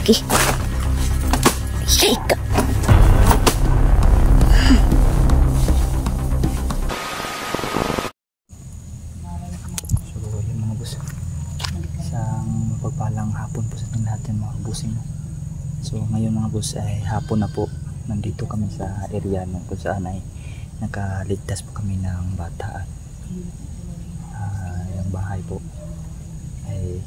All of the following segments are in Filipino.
lalaki. Yay ka. So yun mga boss, isang mapagpalang hapon po sa ating lahat yan mga bossing. So ngayon mga boss ay hapon na po. Nandito kami sa area kung saan ay nakaligtas po kami ng bata at yung bahay po ay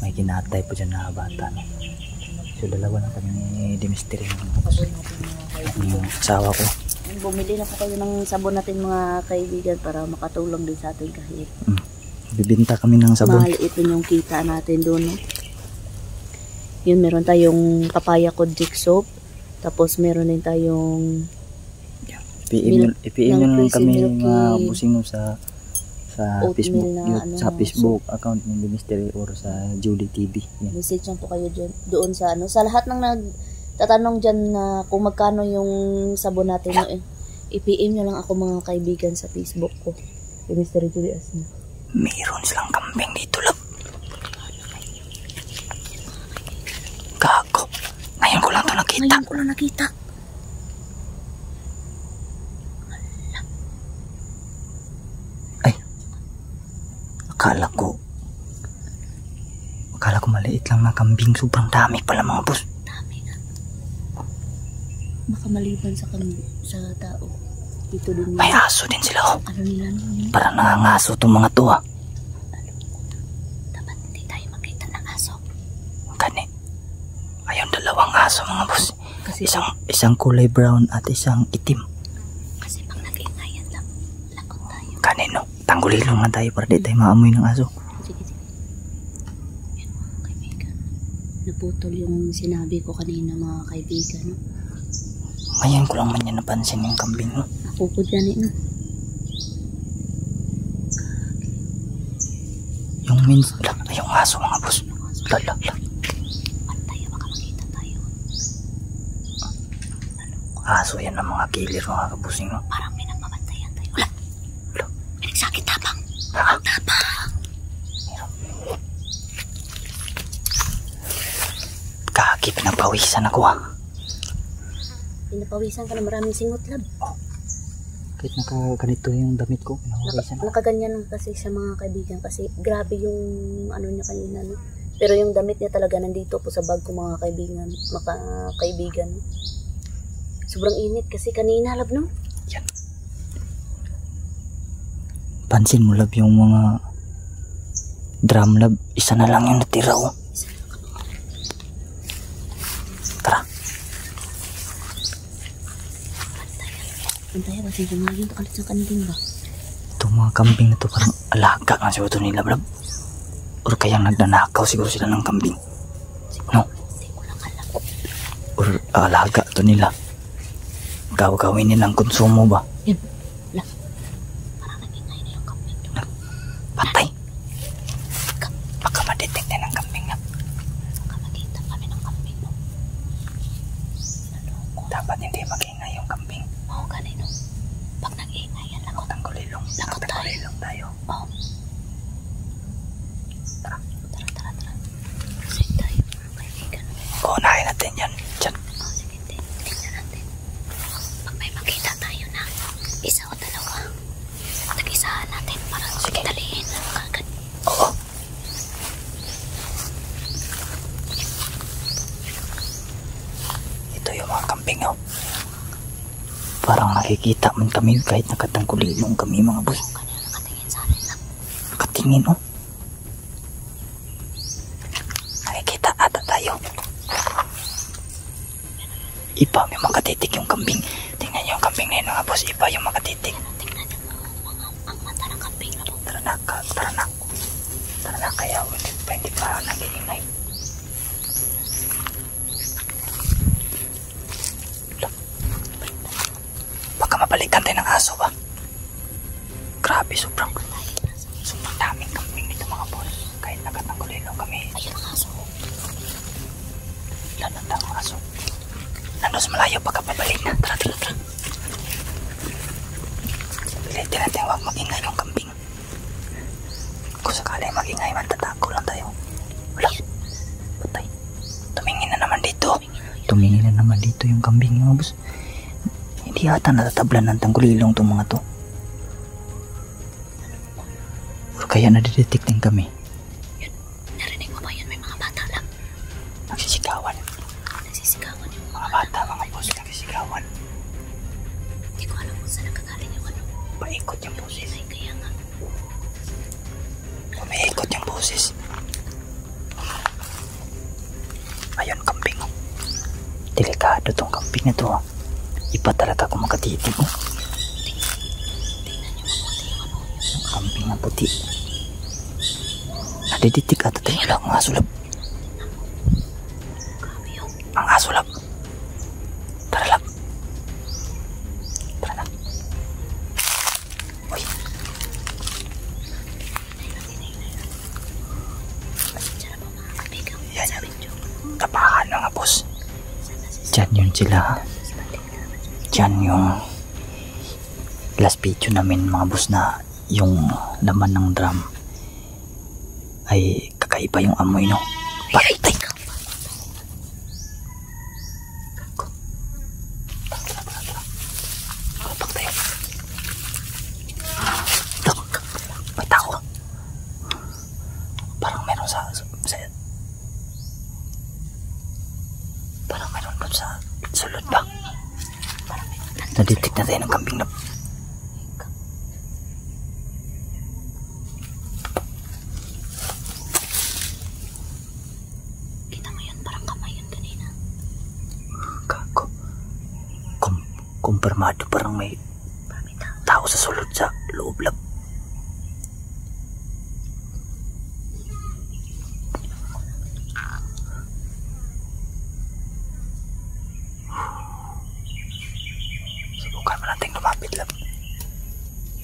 may kinatay po dyan na bata, no? So dalawa na kami ni Dimisteri yung asawa ko. Bumili na po kayo ng sabon natin mga kaibigan para makatulong din sa atin kahit bibinta kami ng sabon. mahal ito yung kita natin doon, no? Yun, meron tayong papaya kojic soap, tapos meron din tayong ipiin nyo lang kami mga busing sa Facebook, sa Facebook account ng Mystery or sa Julie TV. Yan. Message lang po kayo doon sa sa lahat ng nagtatanong dyan na kung magkano yung sabon natin, i-PM nyo lang ako mga kaibigan sa Facebook ko. Yung Mystery Julie Asna. Mayroon silang kambing dito, love. Gago. Ngayon ko lang nakita. Akala ko maliit lang na kambing. Sobrang dami pala mga boss. Dami nga. Baka maliban sa tao. Dito din may aso din sila, oh. Ano nila nun? Parang nangangaso itong mga to, ah. Dapat hindi tayo makita ng aso. Gani. Ayun, dalawang aso mga boss. Kasi isang kulay brown at isang itim. Kasi pag nag-ingayan lang, lakot tayo. Gani, no? Tanggulilong lang tayo para di tayo maamoy ng aso. Sige. Yan mga kaibigan. Naputol yung sinabi ko kanina mga kaibigan, no? Ngayon ko lang man yan napansin yung kambing, no? Nakupod yan, no? Yung aso mga boss. Lala. Tayo, baka makita tayo. Aso yan ng mga killer mga kabusing, no? Parang may nagmabantayan tayo. Wala. May nagsakit tapang. Ha? Tapang. Kaki, pinagpawisan ako, ha? Pinapawisan ka na maraming singot, lab. Oh. Kahit nakaganito yung damit ko, pinapawisan. Nakaganyan lang kasi sa mga kaibigan kasi grabe yung ano niya kanina, no? Pero yung damit niya talaga nandito po sa bag ko mga kaibigan, kaibigan. Sobrang init kasi kanina, lab, no? Yan. Pansin mo, lab, yung mga drum, lab. Isa na lang yung natira, oh. Tara. Antay ba siya gumagin to kalit sa kanilang ba? Itong mga kambing na to parang alaga nga siguro nila, lab. Or kaya nagnanakaw siguro sila ng kambing. No? Or alaga to nila. Gawin nilang konsumo ba? Yun. Lah. Parang nag-ingay na yung kambing doon. Patay. Baka ma-detect na ng kambing na. Baka makita kami ng kambing, no? Dapat hindi mag-ingay yung kambing. Oo, ganun, no? Pag nag-ingay yan, lakot. Tanggulilong tayo. Oo. Tara. Kasi tayo, mga kaibigan. Unahin natin yan. Diyan. Sige, tingnan natin. Pag may makita tayo na isa o dalawa, nag-isahan natin para dalihin na kagad. Oo. Ito yung mga kambing, oh. Parang nakikita man kami kahit nakatangkulilong kami mga boss. Kanina nakatingin sa atin lang. Nakatingin, oh. Nakikita ata tayo. Iba, may makatitik yung kambing. Tingnan yung kambing na yun mga boss. Iba yung makatitik. Tingnan ang mata ng kambing na po. Tara na, kaya hindi pa nag-iingay. Baka mabalikan tayo ng aso ba? Grabe, sobrang daming kambing dito mga boss. Kahit nakatanggulilong kami. Ayun ang aso. Ilan ang aso? Nandun sa malayo baka pabalik na. Tara. Pilitin natin huwag mag-ingay yung kambing. Kung sakali mag-ingay man, tatako lang tayo. Wala. nandito yung kambing mga boss. Hindi ata natatablan ng tanggulilong itong mga to. O kaya nadidetect din kami. Yun, narinig mo ba yun? May mga bata lang. Nagsisigawan. Nagsisigawan yung Mga bata mga boss, nagsisigawan. Hindi ko alam kung saan nagkagaling yung ano. Paikot yung boses. Ay, kaya nga. Umiikot yung boses. Ayun, kambing. Delikado tong kambing na to. Iba talaga kung makatitig. Tingnan nyo mabuti yung ano. Yung kambing na puti. Nadiditik ata tayo lang. Ang asulap. Grabe yun. Ang asulap. Tara lang. Tara na. Uy. Pasensya na po mga kaibigan. Yan Sa yan. video. Tapahan mga boss. Diyan yun sila. Diyan yung last video namin mga boss na yung laman ng drum ay kakaiba yung amoy no. Patay. Patay. May tao. Parang meron sa parang meron doon sa sulod ba? Naditik na tayo ng kambing na Kita mo yun, parang kamay yun kanina. Gago. Kumpirmado parang may tao sa sulod sa loob lang. Subukan mo natin lumapit lang.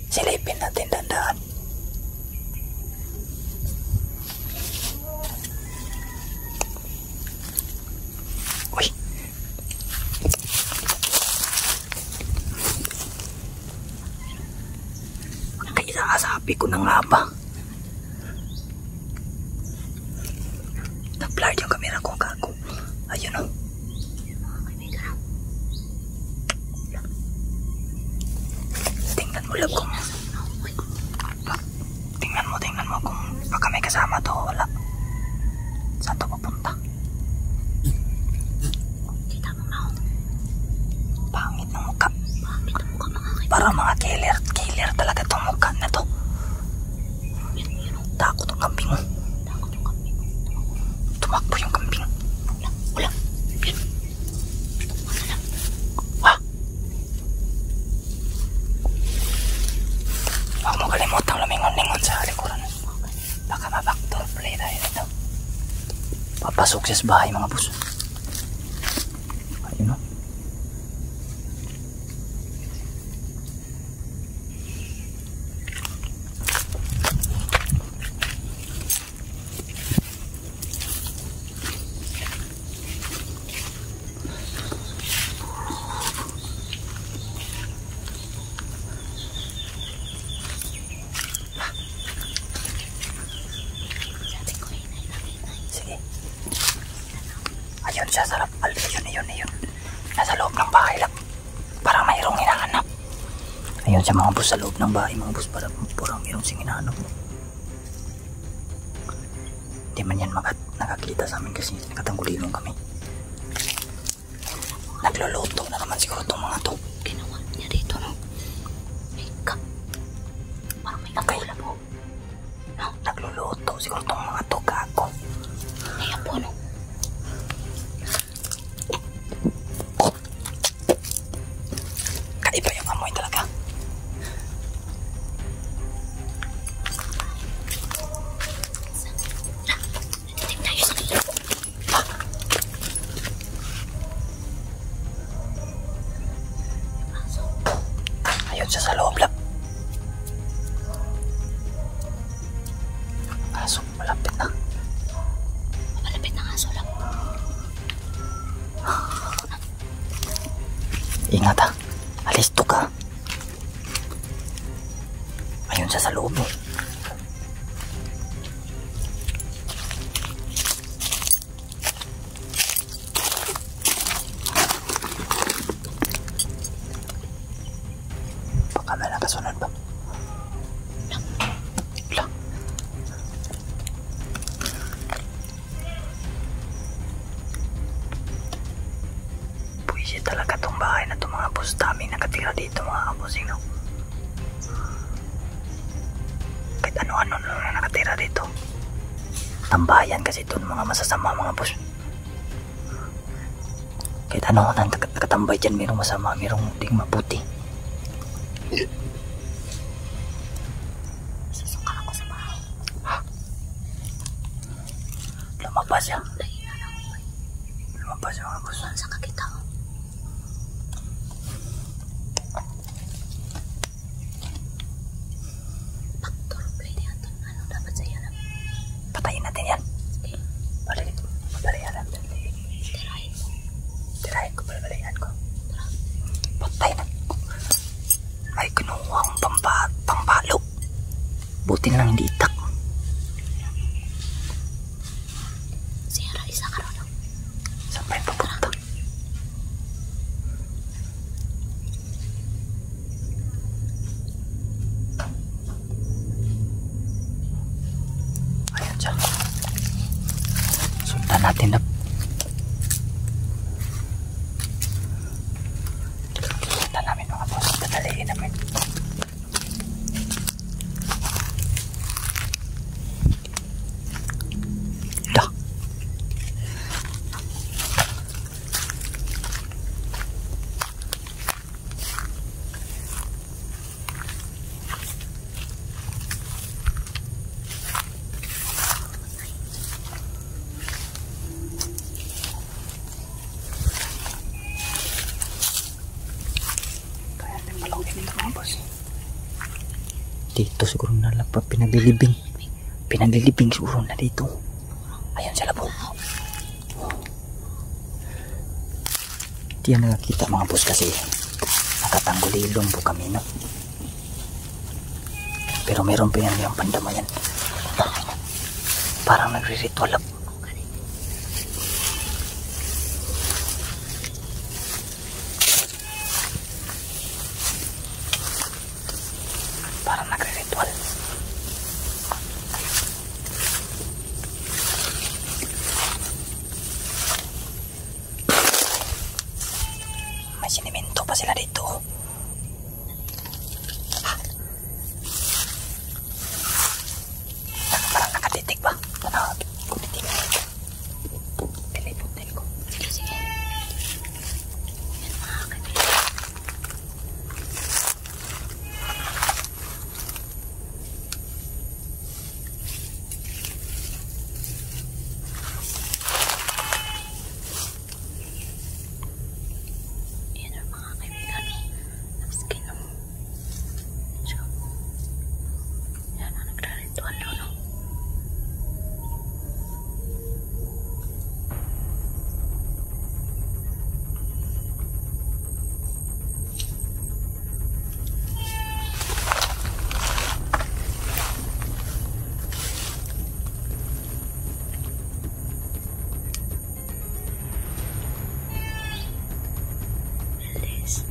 Silipin natin dandaan. Uy. Sabi ko na nga ba? Na-blurred yung camera ko, gago. Ayun o. Tingnan mo lang kung tingnan mo kung baka may kasama to. Wala. Saan to papunta? Kita mo na. Pangit ng mukha. Pangit ang mukha mga kaibigan. Parang mga killer talaga tong mukha na to. Takot ang kambing mo. Takot yung kambing. Tumakbo yung kambing. Wala. Yan. Wala lang. Ha? Huwag mo kalimutang lumingon-lingon sa likuran. Baka ma-backdoor play tayo nito. Papasok siya sa bahay mga boss. Ayun o. Sige. Ayun siya sa loob. Ayun. Nasa loob ng bahay lang. Parang mayroong hinahanap. Ayun siya mga boss sa loob ng bahay mga boss. Parang mayroong sing hinahanap. Hindi man yan nakakita sa amin kasi nakatanggulilong kami. Nagluluto na naman siguro itong mga to. Ginawa niya dito, no? Makeup. Parang may kapula po. No? Nagluluto siguro itong mga to, gago. Ayan po, no? Kaiba yung amoy talaga. Tingnan tayo sa kilo. Ayun siya sa loob lang. Aso, malapit na. Malapit na aso lang. Ingat ha. Alisto ka. Ayun siya sa loob eh. dito mga kabusing, no? Kahit ano-ano na nakatira dito. Tambayan kasi doon mga masasama mga boss. Kahit ano na nakatambay dyan, mayroong masama, mayroong ding mabuti. Susuka ako sa bahay. Ha? Lumabas siya. Lumabas siya mga boss. Saan sa kakita ko? Pagturog kayo yan. Ano dapat sa'yo na? Patayin natin yan. Sige. Pabalihan natin. Tirahin mo. Tirahin ko, pabalihan ko. Patay na. Ay, kinuha akong pampalo. Buti na lang hindi itak. Sira, isa ka rin. Saan pa yung papunta? Ayan siya. Sundan natin na. Sundan namin mga boss. Dadaliin namin. Dah. Kaya din malawin dito mga boss. Dito siguro na lang pa pinaglilibing. Pinaglilibing siguro na dito. Ayan sila po. Hindi yan nakakita mga boss kasi nakatanggulilong po kami, no? Pero meron pa yan yung pandama yan. Parang nagre-ritual up. Parang nagre-ritual. May sinimento pa sila dito. Parang nakatitig ba? Ano? Kutitig. Piliputin ko. Sige, sige. Yan mga kaibigan. Yan ang mga kaibigan. Tapos kinong. So, yan ang nagraritual doon, no? Yes.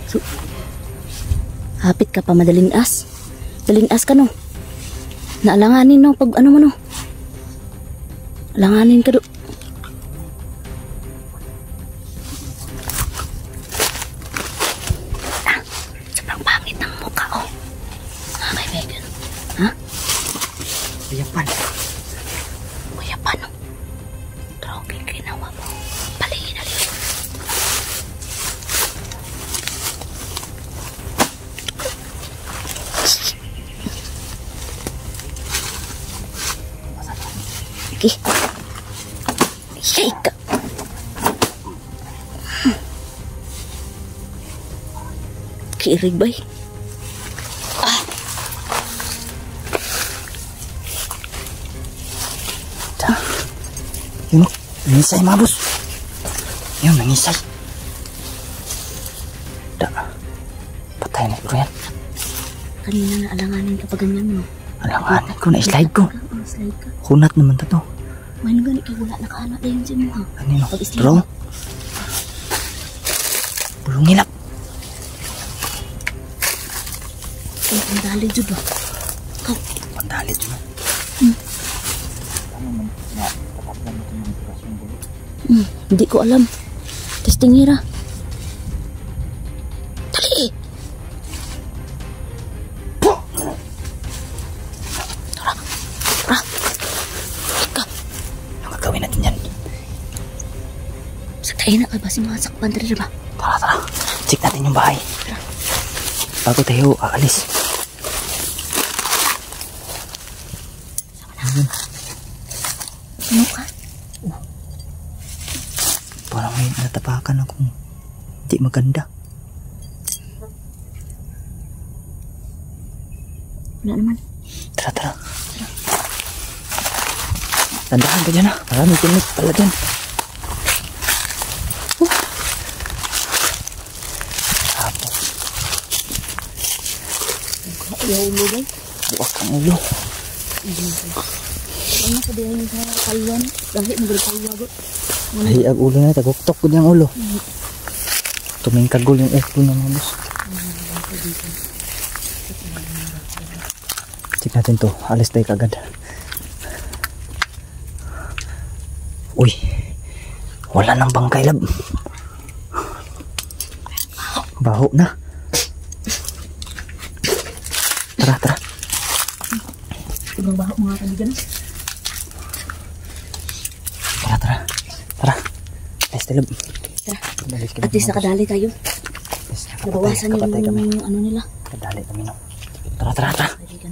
So, hapit ka pa madaling as. Daling as ka, no? Naalanganin, no? Pag ano mo, no? Alanganin ka, do. Ah, sobrang pangit ng mukha, oh. Ah, kaibigan. Ha? Biyapan. Kuya, paano? Droge, ginawa mo. Paligin na liyo. Sige. Shake. Kirig ba? Ah. Yun o, nangisay mga boss. Yun, nangisay. Da, patay na siguro yan. Kanina na alanganin kapag ganyan, no? Alanganin ko, na-slide ko. Oh, slide ka. Kunat naman to. May nagani kay wala nakahanap na yun sa mo, ha? Kanino? Pag-istilo. Bro? Bulong nila. Ang dali dyan ba? Ikaw. Pandalit yun. Hmm. Ano man, tataplan mo ito ng bukas yung bulo. Hindi ko alam. Testingira. Dali. Tara. Tara. Ika. Ano gagawin natin yan? Sa tayo na ka ba si mga sakpan dali ba? Tara, tara. Check natin yung bahay. Tara. Bago tayo aalis. Ano ka? Parang may natapakan akong di maganda. Wala naman. Tara, tara. Tandahan ka dyan, ha. Maraming tinik pala dyan. Apo. Ayaw mo ba? Buwak ang ulo. Ano sa diyan sa kalwan? Dahil mo kalwa ba? Ay, ang ulo na. Taguktok ko dyan ang ulo. Tuming kagul yung ulo ng mga boss. Check natin to. Alis tayo kagad. Uy. Wala nang bangkay lab. Baho na. Tara, tara. Ibang baho mga kaibigan. Tara, tara. Tara. Alis tayo lab. Tara. Balik ka At least nakadali tayo. Yes, Nabawasan kapatay kami. yung ano nila. Kadali kami no. Tara, tara, tara. Kaibigan.